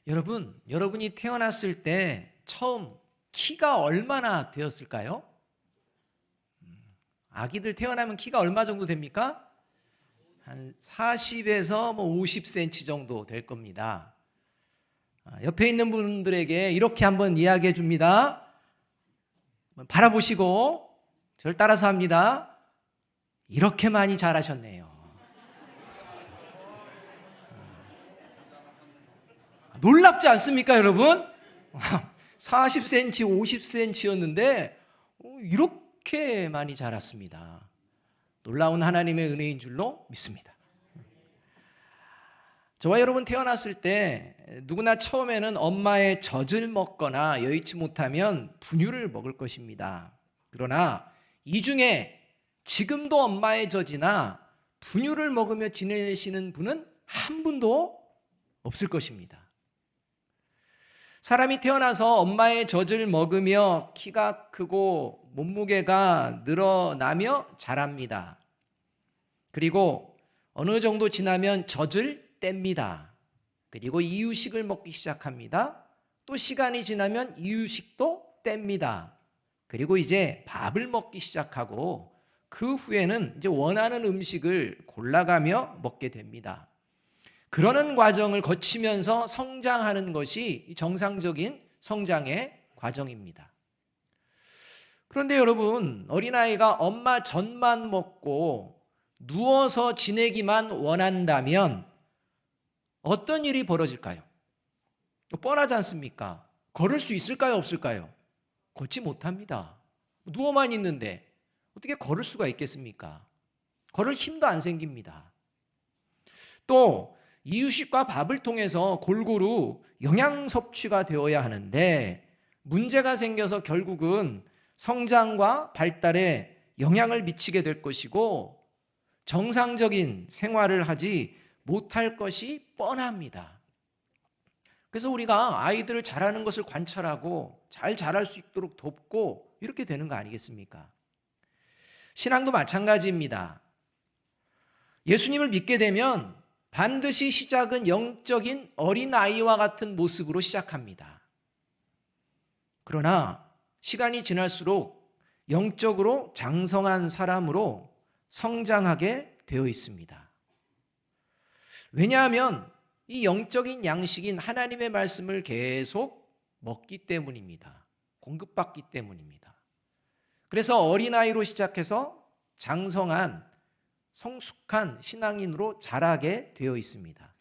여러분이 태어났을 때 처음 키가 얼마나 되었을까요? 아기들 태어나면 키가 얼마 정도 됩니까? 한 40에서 50cm 정도 될 겁니다. 옆에 있는 분들에게 이렇게 한번 이야기해 줍니다. 바라보시고 저를 따라서 합니다. 이렇게 많이 자라셨네요. 놀랍지 않습니까, 여러분? 40cm, 50cm였는데 이렇게 많이 자랐습니다. 놀라운 하나님의 은혜인 줄로 믿습니다. 저와 여러분 태어났을 때 누구나 처음에는 엄마의 젖을 먹거나 여의치 못하면 분유를 먹을 것입니다. 그러나 이 중에 지금도 엄마의 젖이나 분유를 먹으며 지내시는 분은 한 분도 없을 것입니다. 사람이 태어나서 엄마의 젖을 먹으며 키가 크고 몸무게가 늘어나며 자랍니다. 그리고 어느 정도 지나면 젖을 뗍니다. 그리고 이유식을 먹기 시작합니다. 또 시간이 지나면 이유식도 뗍니다. 그리고 이제 밥을 먹기 시작하고 그 후에는 이제 원하는 음식을 골라가며 먹게 됩니다. 그러는 과정을 거치면서 성장하는 것이 정상적인 성장의 과정입니다. 그런데 여러분, 어린아이가 엄마 젖만 먹고 누워서 지내기만 원한다면 어떤 일이 벌어질까요? 뻔하지 않습니까? 걸을 수 있을까요? 없을까요? 걷지 못합니다. 누워만 있는데 어떻게 걸을 수가 있겠습니까? 걸을 힘도 안 생깁니다. 또 이유식과 밥을 통해서 골고루 영양 섭취가 되어야 하는데 문제가 생겨서 결국은 성장과 발달에 영향을 미치게 될 것이고 정상적인 생활을 하지 못할 것이 뻔합니다. 그래서 우리가 아이들을 자라는 것을 관찰하고 잘 자랄 수 있도록 돕고 이렇게 되는 거 아니겠습니까? 신앙도 마찬가지입니다. 예수님을 믿게 되면 반드시 시작은 영적인 어린아이와 같은 모습으로 시작합니다. 그러나 시간이 지날수록 영적으로 장성한 사람으로 성장하게 되어 있습니다. 왜냐하면 이 영적인 양식인 하나님의 말씀을 계속 먹기 때문입니다. 공급받기 때문입니다. 그래서 어린아이로 시작해서 장성한 성숙한 신앙인으로 자라게 되어 있습니다.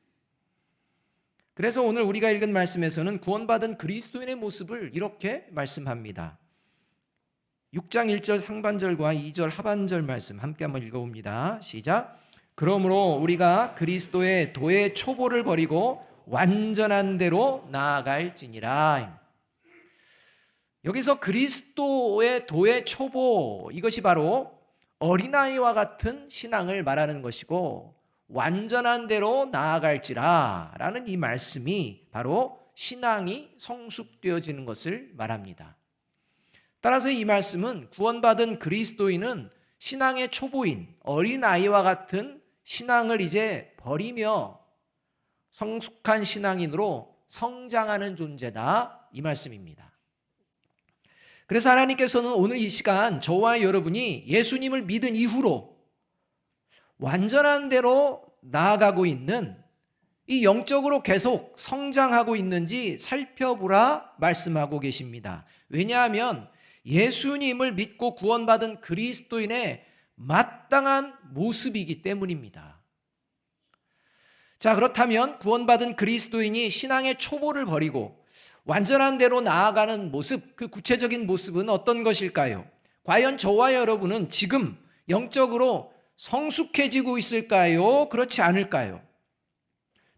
그래서 오늘 우리가 읽은 말씀에서는 구원받은 그리스도인의 모습을 이렇게 말씀합니다. 6장 1절 상반절과 2절 하반절 말씀 함께 한번 읽어봅니다. 시작. 그러므로 우리가 그리스도의 도의 초보를 버리고 완전한 대로 나아갈지니라. 여기서 그리스도의 도의 초보, 이것이 바로 어린아이와 같은 신앙을 말하는 것이고 완전한 대로 나아갈지라 라는 이 말씀이 바로 신앙이 성숙되어지는 것을 말합니다. 따라서 이 말씀은 구원받은 그리스도인은 신앙의 초보인 어린아이와 같은 신앙을 이제 버리며 성숙한 신앙인으로 성장하는 존재다, 이 말씀입니다. 그래서 하나님께서는 오늘 이 시간 저와 여러분이 예수님을 믿은 이후로 완전한 대로 나아가고 있는 이 영적으로 계속 성장하고 있는지 살펴보라 말씀하고 계십니다. 왜냐하면 예수님을 믿고 구원받은 그리스도인의 마땅한 모습이기 때문입니다. 자, 그렇다면 구원받은 그리스도인이 신앙의 초보를 버리고 완전한 대로 나아가는 모습, 그 구체적인 모습은 어떤 것일까요? 과연 저와 여러분은 지금 영적으로 성숙해지고 있을까요? 그렇지 않을까요?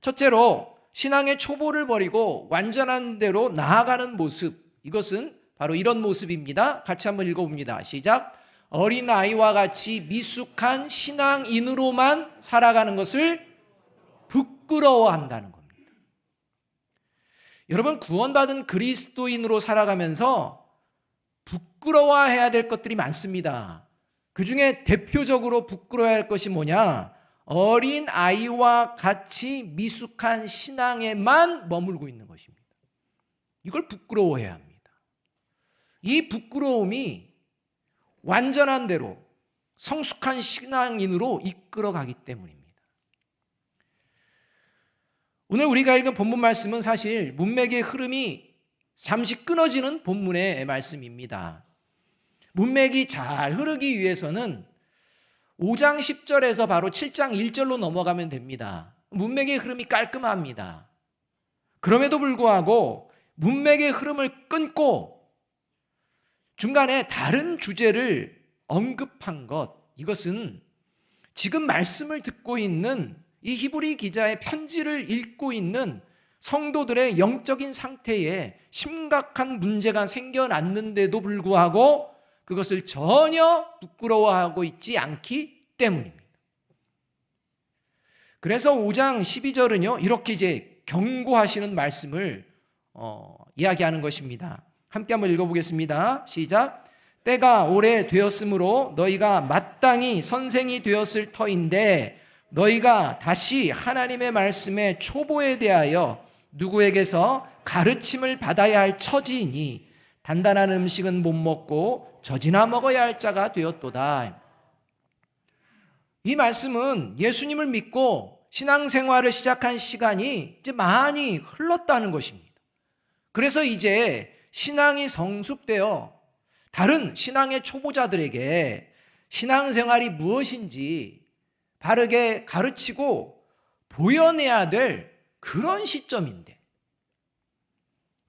첫째로 신앙의 초보를 버리고 완전한 대로 나아가는 모습, 이것은 바로 이런 모습입니다. 같이 한번 읽어봅니다. 시작. 어린아이와 같이 미숙한 신앙인으로만 살아가는 것을 부끄러워한다는 겁니다. 여러분, 구원받은 그리스도인으로 살아가면서 부끄러워해야 될 것들이 많습니다. 그 중에 대표적으로 부끄러워야 할 것이 뭐냐? 어린 아이와 같이 미숙한 신앙에만 머물고 있는 것입니다. 이걸 부끄러워해야 합니다. 이 부끄러움이 완전한 대로 성숙한 신앙인으로 이끌어가기 때문입니다. 오늘 우리가 읽은 본문 말씀은 사실 문맥의 흐름이 잠시 끊어지는 본문의 말씀입니다. 문맥이 잘 흐르기 위해서는 5장 10절에서 바로 7장 1절로 넘어가면 됩니다. 문맥의 흐름이 깔끔합니다. 그럼에도 불구하고 문맥의 흐름을 끊고 중간에 다른 주제를 언급한 것, 이것은 지금 말씀을 듣고 있는 이 히브리 기자의 편지를 읽고 있는 성도들의 영적인 상태에 심각한 문제가 생겨났는데도 불구하고 그것을 전혀 부끄러워하고 있지 않기 때문입니다. 그래서 5장 12절은요, 이렇게 이제 경고하시는 말씀을 이야기하는 것입니다. 함께 한번 읽어보겠습니다. 시작. 때가 오래 되었으므로 너희가 마땅히 선생이 되었을 터인데 너희가 다시 하나님의 말씀의 초보에 대하여 누구에게서 가르침을 받아야 할 처지이니 단단한 음식은 못 먹고 젖이나 먹어야 할 자가 되었도다. 이 말씀은 예수님을 믿고 신앙생활을 시작한 시간이 이제 많이 흘렀다는 것입니다. 그래서 이제 신앙이 성숙되어 다른 신앙의 초보자들에게 신앙생활이 무엇인지 바르게 가르치고 보여내야 될 그런 시점인데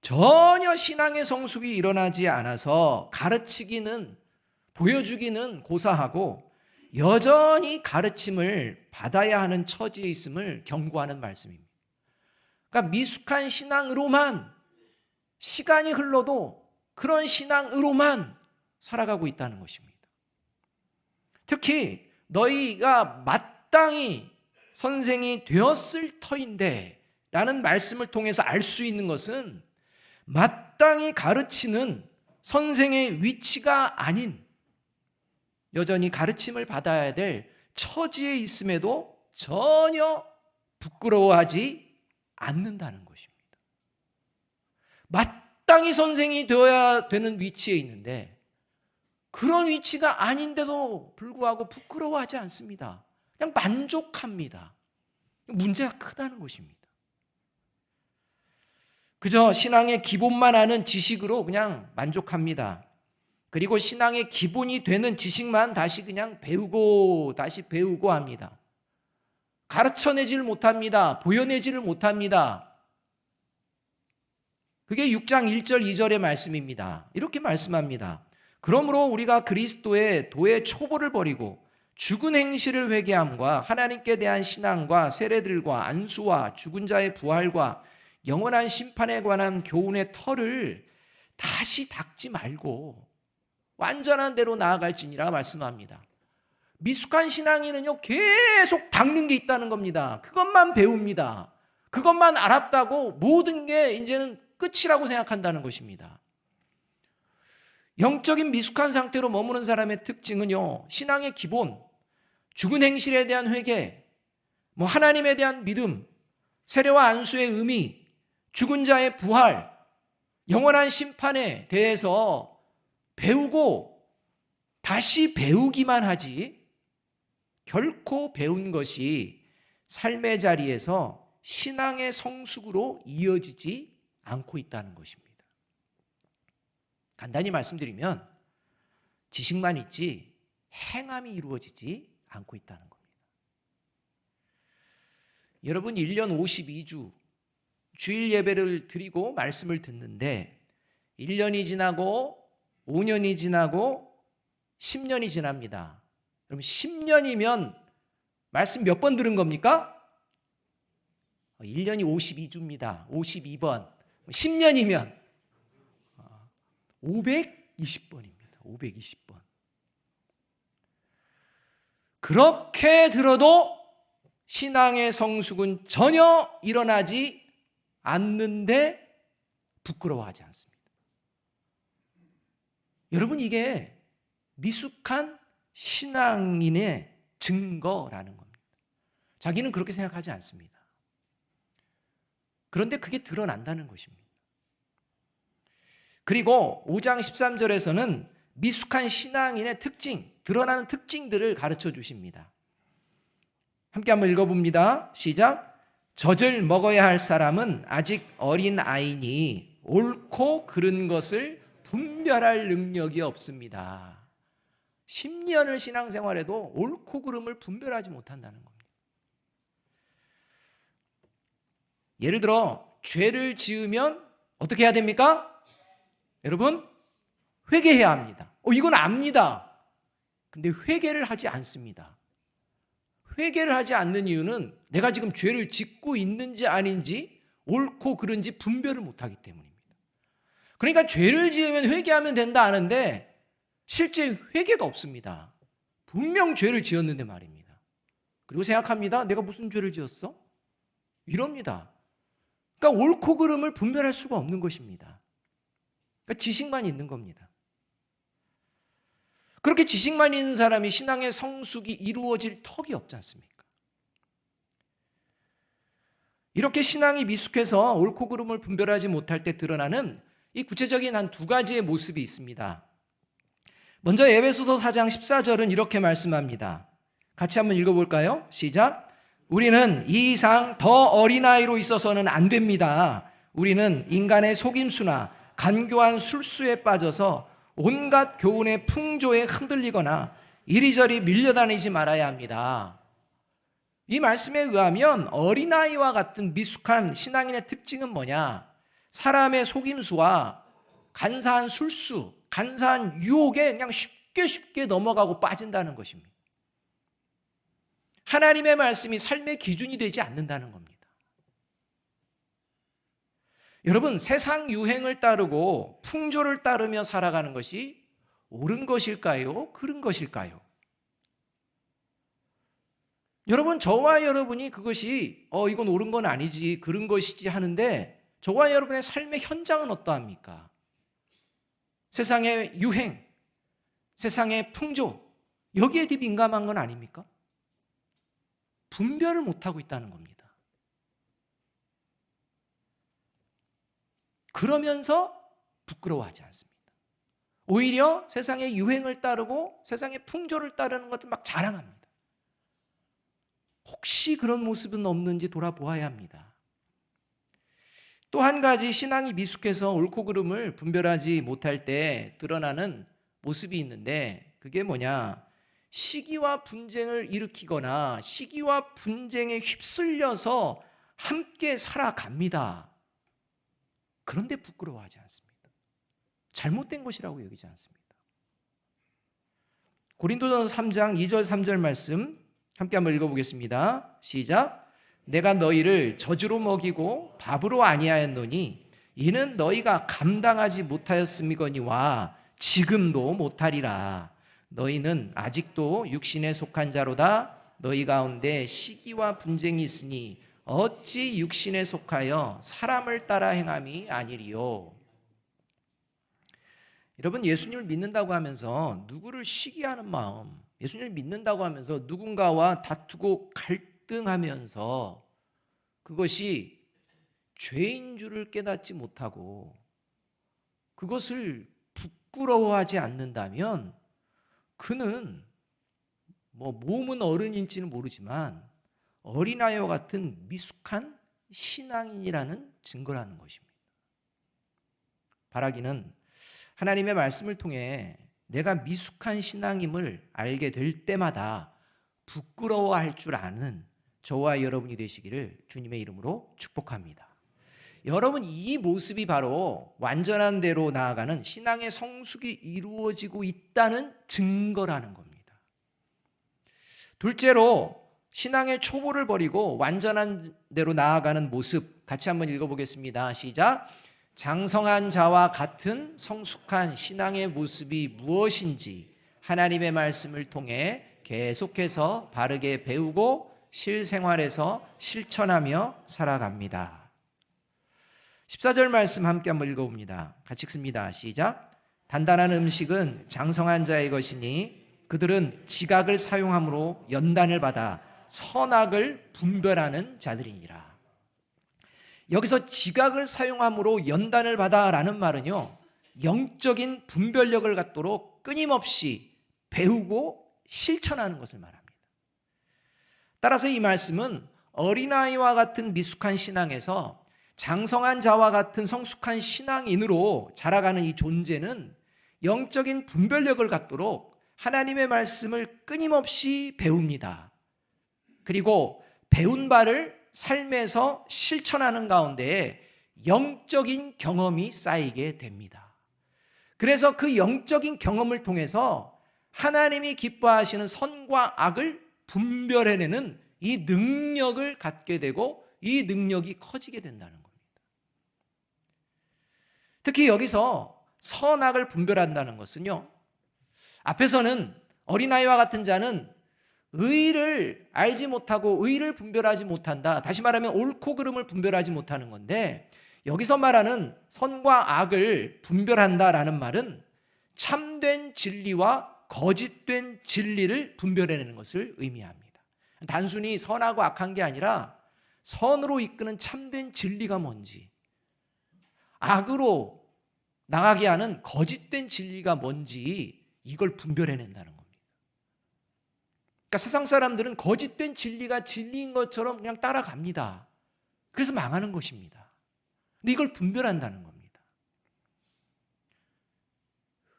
전혀 신앙의 성숙이 일어나지 않아서 가르치기는 보여주기는 고사하고 여전히 가르침을 받아야 하는 처지에 있음을 경고하는 말씀입니다. 그러니까 미숙한 신앙으로만 시간이 흘러도 그런 신앙으로만 살아가고 있다는 것입니다. 특히 너희가 마땅히 선생이 되었을 터인데 라는 말씀을 통해서 알 수 있는 것은 마땅히 가르치는 선생의 위치가 아닌 여전히 가르침을 받아야 될 처지에 있음에도 전혀 부끄러워하지 않는다는 것입니다. 마땅히 선생이 되어야 되는 위치에 있는데 그런 위치가 아닌데도 불구하고 부끄러워하지 않습니다. 그냥 만족합니다. 문제가 크다는 것입니다. 그저 신앙의 기본만 아는 지식으로 그냥 만족합니다. 그리고 신앙의 기본이 되는 지식만 다시 그냥 배우고 다시 배우고 합니다. 가르쳐내지를 못합니다. 보여내지를 못합니다. 그게 6장 1절 2절의 말씀입니다. 이렇게 말씀합니다. 그러므로 우리가 그리스도의 도의 초보를 버리고 죽은 행실을 회개함과 하나님께 대한 신앙과 세례들과 안수와 죽은 자의 부활과 영원한 심판에 관한 교훈의 털을 다시 닦지 말고 완전한 대로 나아갈지니라 말씀합니다. 미숙한 신앙인은요 계속 닦는 게 있다는 겁니다. 그것만 배웁니다. 그것만 알았다고 모든 게 이제는 끝이라고 생각한다는 것입니다. 영적인 미숙한 상태로 머무는 사람의 특징은요, 신앙의 기본, 죽은 행실에 대한 회개, 하나님에 대한 믿음, 세례와 안수의 의미, 죽은 자의 부활, 영원한 심판에 대해서 배우고 다시 배우기만 하지 결코 배운 것이 삶의 자리에서 신앙의 성숙으로 이어지지 않고 있다는 것입니다. 간단히 말씀드리면 지식만 있지 행함이 이루어지지 않고 있다는 겁니다. 여러분 1년 52주 주일 예배를 드리고 말씀을 듣는데 1년이 지나고 5년이 지나고 10년이 지납니다. 그럼 10년이면 말씀 몇 번 들은 겁니까? 1년이 52주입니다. 52번. 10년이면 520번입니다. 520번. 그렇게 들어도 신앙의 성숙은 전혀 일어나지 않는데 부끄러워하지 않습니다. 여러분 이게 미숙한 신앙인의 증거라는 겁니다. 자기는 그렇게 생각하지 않습니다. 그런데 그게 드러난다는 것입니다. 그리고 5장 13절에서는 미숙한 신앙인의 특징, 드러나는 특징들을 가르쳐 주십니다. 함께 한번 읽어봅니다. 시작. 젖을 먹어야 할 사람은 아직 어린 아이니 옳고 그른 것을 분별할 능력이 없습니다. 10년을 신앙생활해도 옳고 그름을 분별하지 못한다는 겁니다. 예를 들어 죄를 지으면 어떻게 해야 됩니까? 여러분, 회개해야 합니다. 이건 압니다. 근데 회개를 하지 않습니다. 회개를 하지 않는 이유는 내가 지금 죄를 짓고 있는지 아닌지 옳고 그른지 분별을 못하기 때문입니다. 그러니까 죄를 지으면 회개하면 된다 하는데 실제 회개가 없습니다. 분명 죄를 지었는데 말입니다. 그리고 생각합니다. 내가 무슨 죄를 지었어? 이럽니다. 그러니까 옳고 그름을 분별할 수가 없는 것입니다. 그러니까 지식만 있는 겁니다. 그렇게 지식만 있는 사람이 신앙의 성숙이 이루어질 턱이 없지 않습니까? 이렇게 신앙이 미숙해서 옳고 그름을 분별하지 못할 때 드러나는 이 구체적인 한 두 가지의 모습이 있습니다. 먼저 에베소서 4장 14절은 이렇게 말씀합니다. 같이 한번 읽어볼까요? 시작. 우리는 이 이상 더 어린아이로 있어서는 안 됩니다. 우리는 인간의 속임수나 간교한 술수에 빠져서 온갖 교훈의 풍조에 흔들리거나 이리저리 밀려다니지 말아야 합니다. 이 말씀에 의하면 어린아이와 같은 미숙한 신앙인의 특징은 뭐냐? 사람의 속임수와 간사한 술수, 간사한 유혹에 그냥 쉽게 넘어가고 빠진다는 것입니다. 하나님의 말씀이 삶의 기준이 되지 않는다는 겁니다. 여러분, 세상 유행을 따르고 풍조를 따르며 살아가는 것이 옳은 것일까요? 그른 것일까요? 여러분, 저와 여러분이 그것이 이건 옳은 건 아니지, 그른 것이지 하는데 저와 여러분의 삶의 현장은 어떠합니까? 세상의 유행, 세상의 풍조, 여기에 대해 민감한 건 아닙니까? 분별을 못하고 있다는 겁니다. 그러면서 부끄러워하지 않습니다. 오히려 세상의 유행을 따르고 세상의 풍조를 따르는 것을 막 자랑합니다. 혹시 그런 모습은 없는지 돌아보아야 합니다. 또 한 가지 신앙이 미숙해서 옳고 그름을 분별하지 못할 때 드러나는 모습이 있는데 그게 뭐냐? 시기와 분쟁을 일으키거나 시기와 분쟁에 휩쓸려서 함께 살아갑니다. 그런데 부끄러워하지 않습니다. 잘못된 것이라고 여기지 않습니다. 고린도전서 3장 2절 3절 말씀 함께 한번 읽어보겠습니다. 시작. 내가 너희를 젖으로 먹이고 밥으로 아니하였노니 이는 너희가 감당하지 못하였음이거니와 지금도 못하리라. 너희는 아직도 육신에 속한 자로다. 너희 가운데 시기와 분쟁이 있으니 어찌 육신에 속하여 사람을 따라 행함이 아니리요. 여러분, 예수님을 믿는다고 하면서 누구를 시기하는 마음, 예수님을 믿는다고 하면서 누군가와 다투고 갈등하면서 그것이 죄인 줄을 깨닫지 못하고 그것을 부끄러워하지 않는다면 그는 몸은 어른인지는 모르지만 어린아이와 같은 미숙한 신앙인이라는 증거라는 것입니다. 바라기는 하나님의 말씀을 통해 내가 미숙한 신앙임을 알게 될 때마다 부끄러워할 줄 아는 저와 여러분이 되시기를 주님의 이름으로 축복합니다. 여러분, 이 모습이 바로 완전한 대로 나아가는 신앙의 성숙이 이루어지고 있다는 증거라는 겁니다. 둘째로 신앙의 초보를 버리고 완전한 대로 나아가는 모습 같이 한번 읽어보겠습니다. 시작. 장성한 자와 같은 성숙한 신앙의 모습이 무엇인지 하나님의 말씀을 통해 계속해서 바르게 배우고 실생활에서 실천하며 살아갑니다. 14절 말씀 함께 한번 읽어봅니다. 같이 읽습니다. 시작. 단단한 음식은 장성한 자의 것이니 그들은 지각을 사용함으로 연단을 받아 선악을 분별하는 자들이니라. 여기서 지각을 사용함으로 연단을 받아라는 말은요, 영적인 분별력을 갖도록 끊임없이 배우고 실천하는 것을 말합니다. 따라서 이 말씀은 어린아이와 같은 미숙한 신앙에서 장성한 자와 같은 성숙한 신앙인으로 자라가는 이 존재는 영적인 분별력을 갖도록 하나님의 말씀을 끊임없이 배웁니다. 그리고 배운 바를 삶에서 실천하는 가운데 영적인 경험이 쌓이게 됩니다. 그래서 그 영적인 경험을 통해서 하나님이 기뻐하시는 선과 악을 분별해내는 이 능력을 갖게 되고 이 능력이 커지게 된다는 겁니다. 특히 여기서 선악을 분별한다는 것은요, 앞에서는 어린아이와 같은 자는 의를 알지 못하고 의를 분별하지 못한다. 다시 말하면 옳고 그름을 분별하지 못하는 건데, 여기서 말하는 선과 악을 분별한다라는 말은 참된 진리와 거짓된 진리를 분별해내는 것을 의미합니다. 단순히 선하고 악한 게 아니라 선으로 이끄는 참된 진리가 뭔지, 악으로 나가게 하는 거짓된 진리가 뭔지 이걸 분별해낸다는 겁니다. 그러니까 세상 사람들은 거짓된 진리가 진리인 것처럼 그냥 따라갑니다. 그래서 망하는 것입니다. 근데 이걸 분별한다는 겁니다.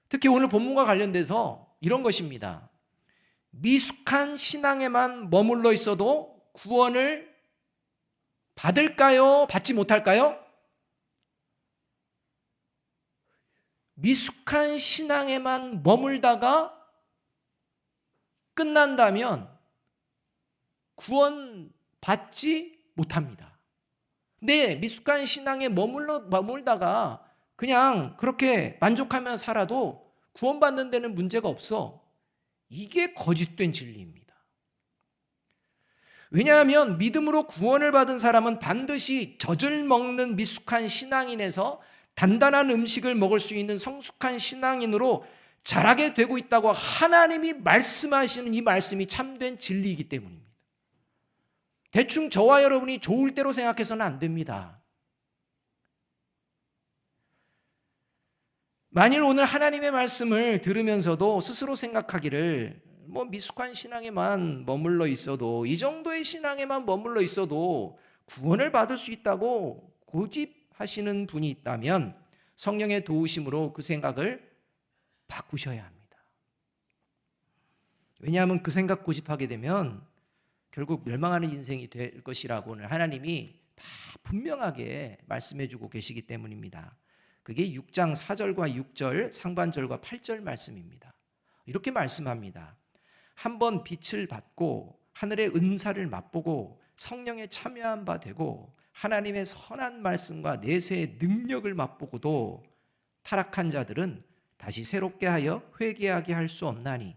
특히 오늘 본문과 관련돼서 이런 것입니다. 미숙한 신앙에만 머물러 있어도 구원을 받을까요? 받지 못할까요? 미숙한 신앙에만 머물다가 끝난다면 구원 받지 못합니다. 근데 미숙한 신앙에 머물다가 그냥 그렇게 만족하며 살아도 구원받는 데는 문제가 없어. 이게 거짓된 진리입니다. 왜냐하면 믿음으로 구원을 받은 사람은 반드시 젖을 먹는 미숙한 신앙인에서 단단한 음식을 먹을 수 있는 성숙한 신앙인으로 자라게 되고 있다고 하나님이 말씀하시는 이 말씀이 참된 진리이기 때문입니다. 대충 저와 여러분이 좋을 대로 생각해서는 안 됩니다. 만일 오늘 하나님의 말씀을 들으면서도 스스로 생각하기를 미숙한 신앙에만 머물러 있어도, 이 정도의 신앙에만 머물러 있어도 구원을 받을 수 있다고 고집하시는 분이 있다면 성령의 도우심으로 그 생각을 바꾸셔야 합니다. 왜냐하면 그 생각 고집하게 되면 결국 멸망하는 인생이 될 것이라고 오늘 하나님이 다 분명하게 말씀해주고 계시기 때문입니다. 그게 6장 4절과 6절 상반절과 8절 말씀입니다. 이렇게 말씀합니다. 한번 빛을 받고 하늘의 은사를 맛보고 성령에 참여한 바 되고 하나님의 선한 말씀과 내세의 능력을 맛보고도 타락한 자들은 다시 새롭게 하여 회개하게 할 수 없나니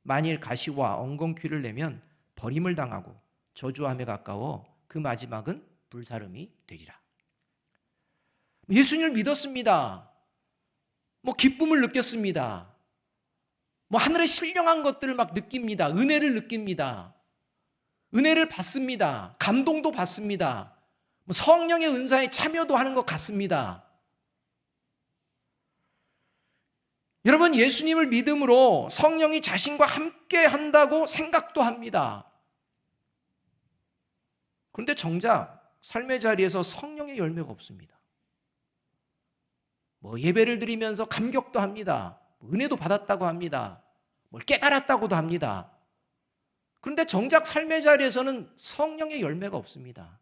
만일 가시와 엉겅퀴를 내면 버림을 당하고 저주함에 가까워 그 마지막은 불사름이 되리라. 예수님을 믿었습니다. 기쁨을 느꼈습니다. 하늘의 신령한 것들을 막 느낍니다. 은혜를 느낍니다. 은혜를 받습니다. 감동도 받습니다. 성령의 은사에 참여도 하는 것 같습니다. 여러분, 예수님을 믿음으로 성령이 자신과 함께 한다고 생각도 합니다. 그런데 정작 삶의 자리에서 성령의 열매가 없습니다. 예배를 드리면서 감격도 합니다. 은혜도 받았다고 합니다. 뭘 깨달았다고도 합니다. 그런데 정작 삶의 자리에서는 성령의 열매가 없습니다.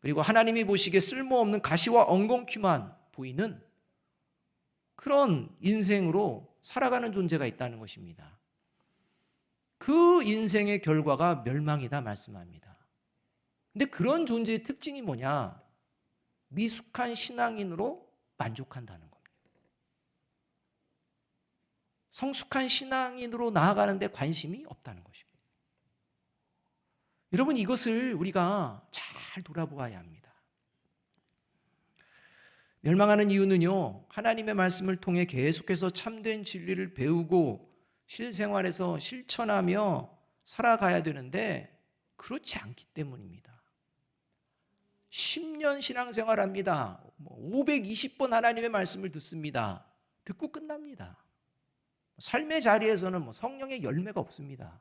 그리고 하나님이 보시기에 쓸모없는 가시와 엉겅퀴만 보이는 그런 인생으로 살아가는 존재가 있다는 것입니다. 그 인생의 결과가 멸망이다 말씀합니다. 근데 그런 존재의 특징이 뭐냐? 미숙한 신앙인으로 만족한다는 겁니다. 성숙한 신앙인으로 나아가는 데 관심이 없다는 것입니다. 여러분, 이것을 우리가 잘 돌아보아야 합니다. 멸망하는 이유는요, 하나님의 말씀을 통해 계속해서 참된 진리를 배우고 실생활에서 실천하며 살아가야 되는데 그렇지 않기 때문입니다. 10년 신앙생활합니다. 520번 하나님의 말씀을 듣습니다. 듣고 끝납니다. 삶의 자리에서는 성령의 열매가 없습니다.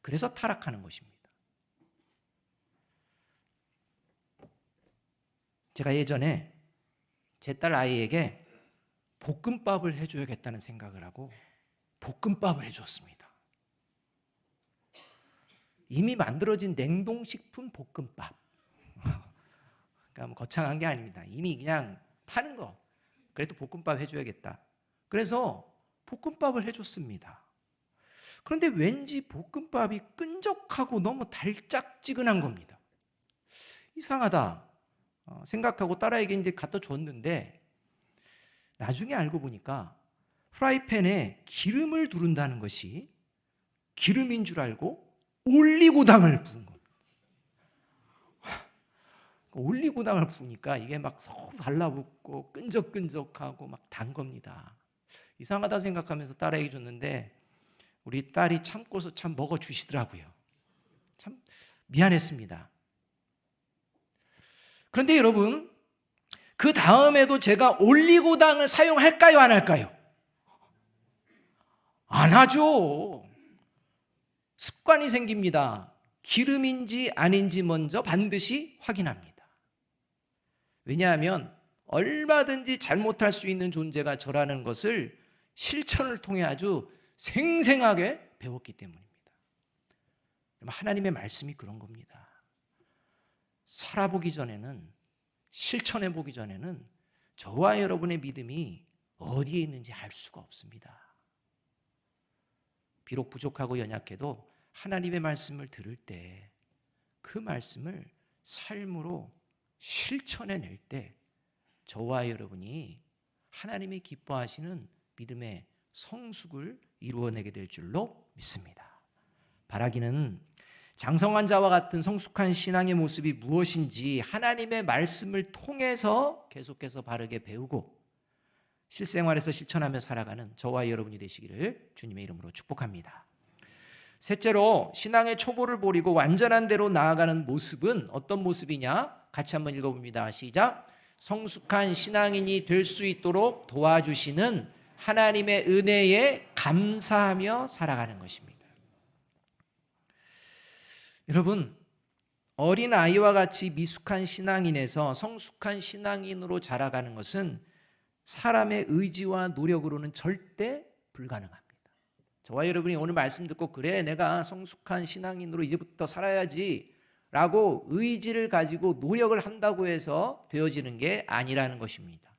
그래서 타락하는 것입니다. 제가 예전에 제 딸 아이에게 볶음밥을 해줘야겠다는 생각을 하고 볶음밥을 해줬습니다. 이미 만들어진 냉동식품 볶음밥. 그러니까 거창한 게 아닙니다. 이미 그냥 파는 거. 그래도 볶음밥 해줘야겠다. 그래서 볶음밥을 해줬습니다. 그런데 왠지 볶음밥이 끈적하고 너무 달짝지근한 겁니다. 이상하다 생각하고 딸아이에게 이제 갖다 줬는데 나중에 알고 보니까 프라이팬에 기름을 두른다는 것이 기름인 줄 알고 올리고당을 부은 겁니다. 올리고당을 부으니까 이게 막 서로 달라붙고 끈적끈적하고 막 단 겁니다. 이상하다 생각하면서 딸에게 줬는데 우리 딸이 참고서 참 먹어주시더라고요. 참 미안했습니다. 그런데 여러분, 그 다음에도 제가 올리고당을 사용할까요? 안 할까요? 안 하죠. 습관이 생깁니다. 기름인지 아닌지 먼저 반드시 확인합니다. 왜냐하면 얼마든지 잘못할 수 있는 존재가 저라는 것을 실천을 통해 아주 생생하게 배웠기 때문입니다. 하나님의 말씀이 그런 겁니다. 살아보기 전에는, 실천해 보기 전에는 저와 여러분의 믿음이 어디에 있는지 알 수가 없습니다. 비록 부족하고 연약해도 하나님의 말씀을 들을 때 그 말씀을 삶으로 실천해낼 때 저와 여러분이 하나님이 기뻐하시는 믿음의 성숙을 이루어내게 될 줄로 믿습니다. 바라기는 장성한 자와 같은 성숙한 신앙의 모습이 무엇인지 하나님의 말씀을 통해서 계속해서 바르게 배우고 실생활에서 실천하며 살아가는 저와 여러분이 되시기를 주님의 이름으로 축복합니다. 셋째로 신앙의 초보를 버리고 완전한 대로 나아가는 모습은 어떤 모습이냐? 같이 한번 읽어봅니다. 시작. 성숙한 신앙인이 될 수 있도록 도와주시는 하나님의 은혜에 감사하며 살아가는 것입니다. 여러분, 어린 아이와 같이 미숙한 신앙인에서 성숙한 신앙인으로 자라가는 것은 사람의 의지와 노력으로는 절대 불가능합니다. 저와 여러분이 오늘 말씀 듣고 그래 내가 성숙한 신앙인으로 이제부터 살아야지 라고 의지를 가지고 노력을 한다고 해서 되어지는 게 아니라는 것입니다.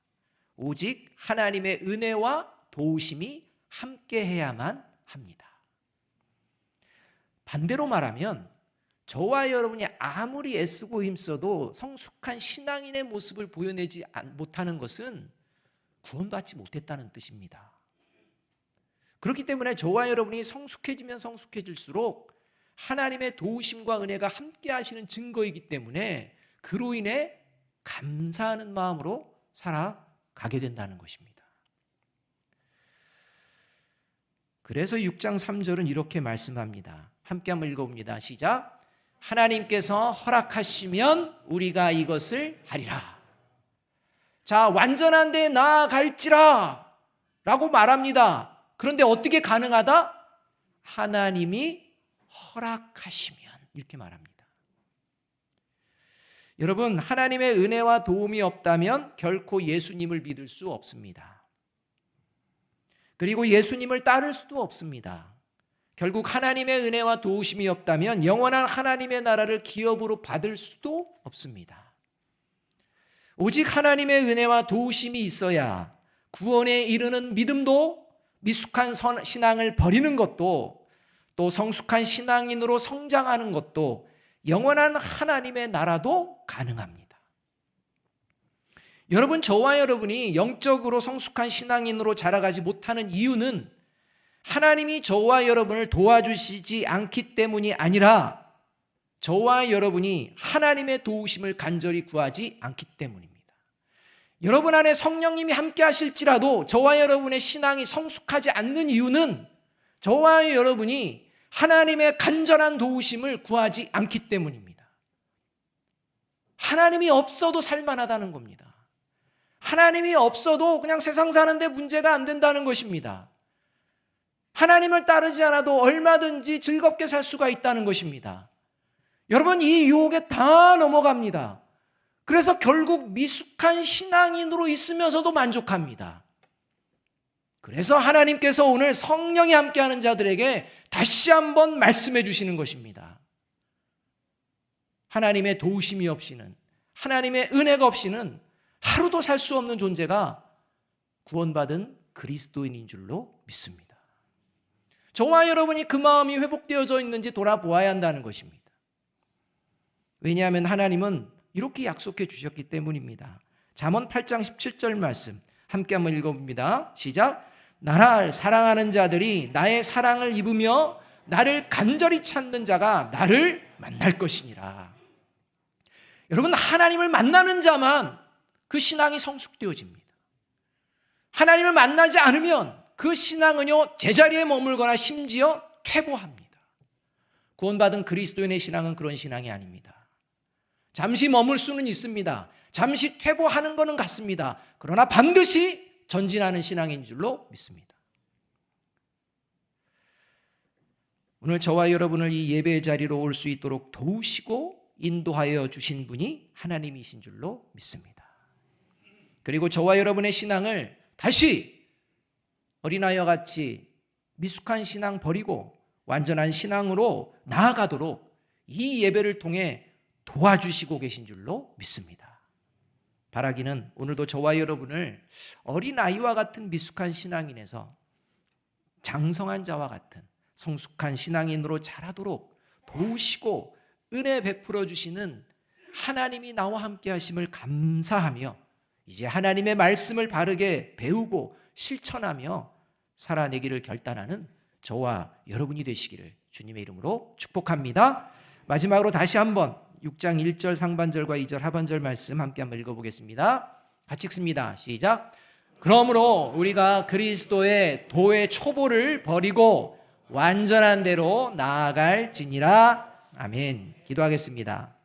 오직 하나님의 은혜와 도우심이 함께해야만 합니다. 반대로 말하면 저와 여러분이 아무리 애쓰고 힘써도 성숙한 신앙인의 모습을 보여내지 못하는 것은 구원받지 못했다는 뜻입니다. 그렇기 때문에 저와 여러분이 성숙해지면 성숙해질수록 하나님의 도우심과 은혜가 함께 하시는 증거이기 때문에 그로 인해 감사하는 마음으로 살아가게 된다는 것입니다. 그래서 6장 3절은 이렇게 말씀합니다. 함께 한번 읽어봅니다. 시작. 하나님께서 허락하시면 우리가 이것을 하리라. 자, 완전한 데 나아갈지라 라고 말합니다. 그런데 어떻게 가능하다? 하나님이 허락하시면 이렇게 말합니다. 여러분, 하나님의 은혜와 도움이 없다면 결코 예수님을 믿을 수 없습니다. 그리고 예수님을 따를 수도 없습니다. 결국 하나님의 은혜와 도우심이 없다면 영원한 하나님의 나라를 기업으로 받을 수도 없습니다. 오직 하나님의 은혜와 도우심이 있어야 구원에 이르는 믿음도 미숙한 신앙을 버리는 것도 또 성숙한 신앙인으로 성장하는 것도 영원한 하나님의 나라도 가능합니다. 여러분, 저와 여러분이 영적으로 성숙한 신앙인으로 자라가지 못하는 이유는 하나님이 저와 여러분을 도와주시지 않기 때문이 아니라 저와 여러분이 하나님의 도우심을 간절히 구하지 않기 때문입니다. 여러분 안에 성령님이 함께 하실지라도 저와 여러분의 신앙이 성숙하지 않는 이유는 저와 여러분이 하나님의 간절한 도우심을 구하지 않기 때문입니다. 하나님이 없어도 살만하다는 겁니다. 하나님이 없어도 그냥 세상 사는데 문제가 안 된다는 것입니다. 하나님을 따르지 않아도 얼마든지 즐겁게 살 수가 있다는 것입니다. 여러분, 이 유혹에 다 넘어갑니다. 그래서 결국 미숙한 신앙인으로 있으면서도 만족합니다. 그래서 하나님께서 오늘 성령이 함께하는 자들에게 다시 한번 말씀해 주시는 것입니다. 하나님의 도우심이 없이는, 하나님의 은혜가 없이는 하루도 살 수 없는 존재가 구원받은 그리스도인인 줄로 믿습니다. 저와 여러분이 그 마음이 회복되어져 있는지 돌아보아야 한다는 것입니다. 왜냐하면 하나님은 이렇게 약속해 주셨기 때문입니다. 잠언 8장 17절 말씀 함께 한번 읽어봅니다. 시작. 나를 사랑하는 자들이 나의 사랑을 입으며 나를 간절히 찾는 자가 나를 만날 것이니라. 여러분, 하나님을 만나는 자만 그 신앙이 성숙되어집니다. 하나님을 만나지 않으면 그 신앙은요, 제자리에 머물거나 심지어 퇴보합니다. 구원받은 그리스도인의 신앙은 그런 신앙이 아닙니다. 잠시 머물 수는 있습니다. 잠시 퇴보하는 것은 같습니다. 그러나 반드시 전진하는 신앙인 줄로 믿습니다. 오늘 저와 여러분을 이 예배의 자리로 올 수 있도록 도우시고 인도하여 주신 분이 하나님이신 줄로 믿습니다. 그리고 저와 여러분의 신앙을 다시 어린아이와 같이 미숙한 신앙 버리고 완전한 신앙으로 나아가도록 이 예배를 통해 도와주시고 계신 줄로 믿습니다. 바라기는 오늘도 저와 여러분을 어린아이와 같은 미숙한 신앙인에서 장성한 자와 같은 성숙한 신앙인으로 자라도록 도우시고 은혜 베풀어 주시는 하나님이 나와 함께 하심을 감사하며 이제 하나님의 말씀을 바르게 배우고 실천하며 살아내기를 결단하는 저와 여러분이 되시기를 주님의 이름으로 축복합니다. 마지막으로 다시 한번 6장 1절 상반절과 2절 하반절 말씀 함께 한번 읽어보겠습니다. 같이 읽습니다. 시작. 그러므로 우리가 그리스도의 도의 초보를 버리고 완전한 대로 나아갈지니라. 아멘. 기도하겠습니다.